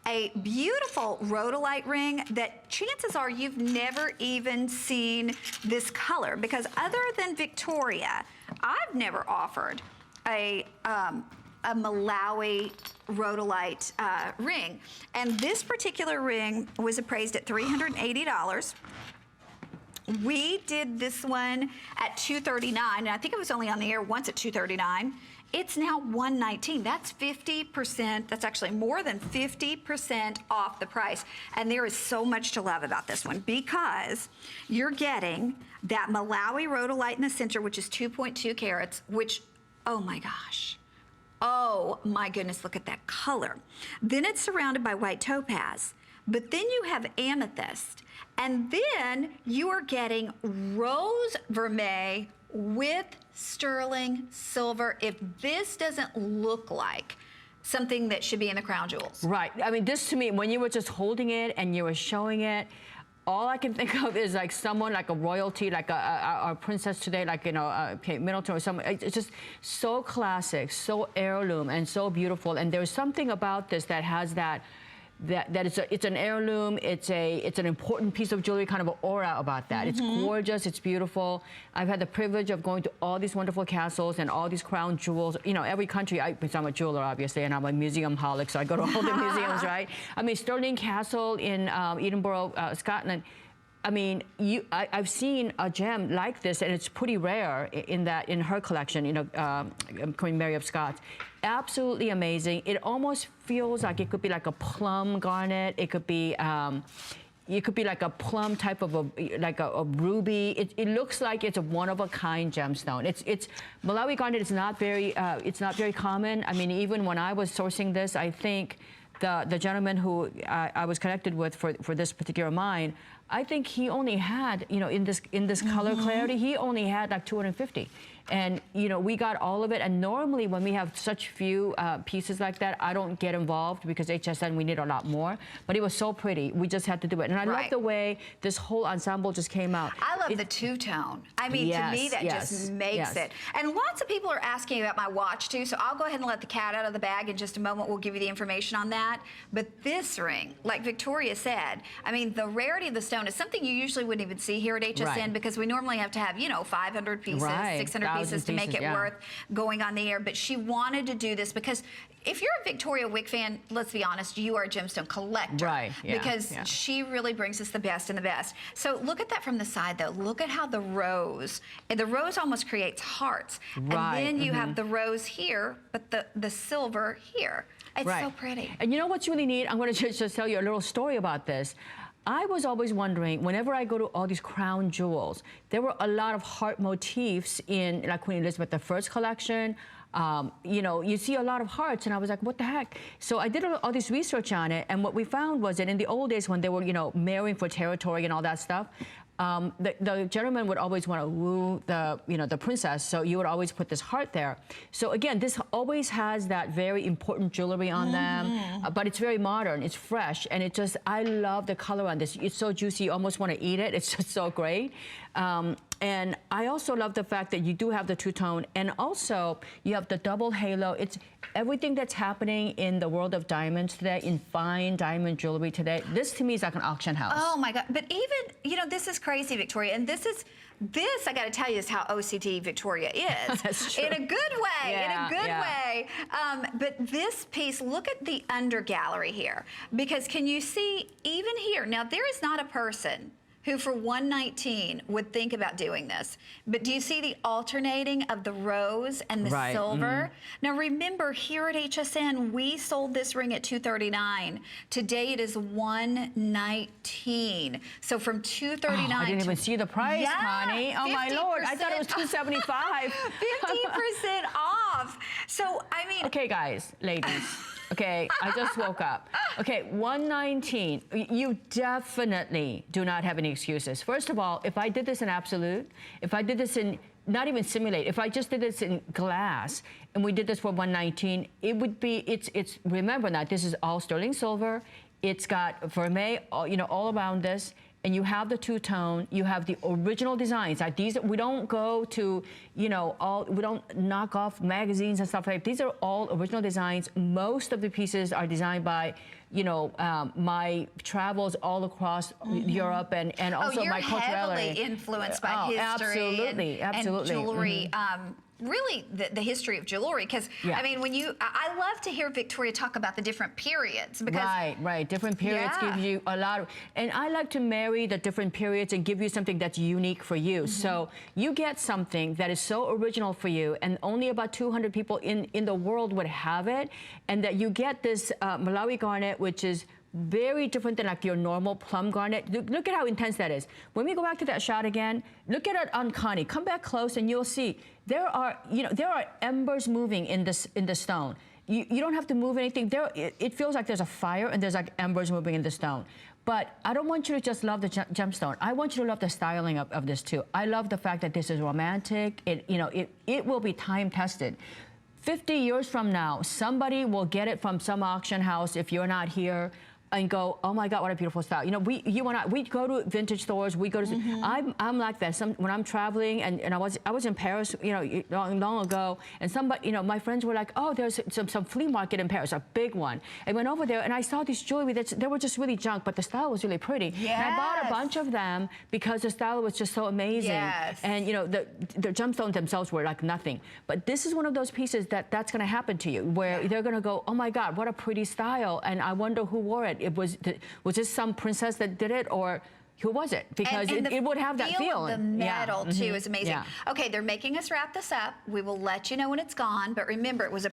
a beautiful rhodolite ring that chances are you've never even seen this color, because other than Victoria, I've never offered a Malawi rhodolite ring. And this particular ring was appraised at $380. We did this one at $239, and I think it was only on the air once at $239. It's now $119. That's 50%. That's actually more than 50% off the price. And there is so much to love about this one, because you're getting that Malawi rhodolite in the center, which is 2.2 carats, which, oh my gosh. Oh my goodness, look at that color. Then it's surrounded by white topaz. But then you have amethyst. And then you are getting rose vermeil with sterling silver. If this doesn't look like something that should be in the crown jewels. Right. I mean, this to me, when you were just holding it and you were showing it, all I can think of is like someone, like a royalty, like a princess today, like, you know, Kate Middleton or someone. It's just so classic, so heirloom, and so beautiful. And there's something about this that has that it's an heirloom, it's an important piece of jewelry, kind of an aura about that. It's gorgeous, it's beautiful. I've had the privilege of going to all these wonderful castles and all these crown jewels. You know, every country, because I'm a jeweler, obviously, and I'm a museum holic, so I go to all the museums, right? I mean, Stirling Castle in Edinburgh, Scotland. I mean, I've seen a gem like this, and it's pretty rare in her collection, you know, Queen Mary of Scots. Absolutely amazing. It almost feels like it could be like a plum garnet. It could be like a plum type of a ruby. It looks like it's a one-of-a-kind gemstone. It's Malawi garnet is not very common. I mean, even when I was sourcing this, I think the gentleman who I was connected with for this particular mine, I think he only had, you know, in this color clarity, he only had like 250. And, you know, we got all of it. And normally when we have such few pieces like that, I don't get involved, because HSN, we need a lot more. But it was so pretty. We just had to do it. And I love the way this whole ensemble just came out. I love the two-tone. I mean, to me, that just makes it. And lots of people are asking about my watch, too. So I'll go ahead and let the cat out of the bag in just a moment. We'll give you the information on that. But this ring, like Victoria said, I mean, the rarity of the stone is something you usually wouldn't even see here at HSN, because we normally have to have, you know, 500 pieces, 600 pieces to make it worth going on the air. But she wanted to do this because if you're a Victoria Wieck fan, let's be honest, you are a gemstone collector. Right. Yeah, because she really brings us the best and the best. So look at that from the side, though. Look at how the rose almost creates hearts. Right. And then you have the rose here, but the silver here. It's so pretty. And you know what's really neat? I'm going to just tell you a little story about this. I was always wondering, whenever I go to all these crown jewels, there were a lot of heart motifs in like Queen Elizabeth I collection. You know, you see a lot of hearts, and I was like, what the heck? So I did all this research on it, and what we found was that in the old days when they were, you know, marrying for territory and all that stuff, the gentleman would always want to woo the princess, so you would always put this heart there. So again, this always has that very important jewelry on them, but it's very modern, it's fresh, and it just, I love the color on this. It's so juicy, you almost want to eat it. It's just so great. And I also love the fact that you do have the two-tone, and also you have the double halo. It's everything that's happening in the world of diamonds today, in fine diamond jewelry today. This to me is like an auction house. Oh my God, but even, you know, this is crazy, Victoria, and this, I gotta tell you, is how OCD Victoria is. That's true. In a good way, in a good way. But this piece, look at the under gallery here, because can you see, even here, now there is not a person who for $119 would think about doing this. But do you see the alternating of the rose and the silver? Now remember, here at HSN, we sold this ring at $239. Today it is $119. So from $239 I didn't even see the price, honey. Oh my Lord, I thought it was $275. 50% off. So, I mean. Okay, guys, ladies. Okay, I just woke up. Okay, $119. You definitely do not have any excuses. First of all, if I did this in absolute, if I did this in, not even simulate, if I just did this in glass and we did this for $119, it would be, remember that this is all sterling silver. It's got vermeil, you know, all around this. And you have the two-tone, you have the original designs. Like these, we don't go to, you know, we don't knock off magazines and stuff like that. These are all original designs. Most of the pieces are designed by you know, my travels all across Europe and also my you're culturality. heavily influenced by history absolutely. and jewelry. Really, the history of jewelry, because I mean, when I love to hear Victoria talk about the different periods, because right, different periods give you a lot of, and I like to marry the different periods and give you something that's unique for you. So you get something that is so original for you, and only about 200 people in the world would have it, and that you get this Malawi garnet, which is very different than like your normal plum garnet. Look at how intense that is. When we go back to that shot again, look at it on Connie. Come back close and you'll see there are embers moving in the stone. You don't have to move anything. It feels like there's a fire and there's like embers moving in the stone. But I don't want you to just love the gemstone. I want you to love the styling of this too. I love the fact that this is romantic. It will be time tested. 50 years from now, somebody will get it from some auction house if you're not here, and go, oh my God, what a beautiful style. You know, you and I, we go to vintage stores. We go to. I'm like that. When I'm traveling, and I was in Paris, you know, long ago, and somebody, you know, my friends were like, oh, there's some flea market in Paris, a big one. I went over there and I saw these jewelry they were just really junk, but the style was really pretty. Yes. And I bought a bunch of them because the style was just so amazing. Yes. And you know, the gemstones themselves were like nothing. But this is one of those pieces that's going to happen to you, where they're going to go, oh my God, what a pretty style, and I wonder who wore it. Was this some princess that did it, or who was it? Because it would have that feel. The metal too is amazing. Yeah. Okay, they're making us wrap this up. We will let you know when it's gone, but remember, it was a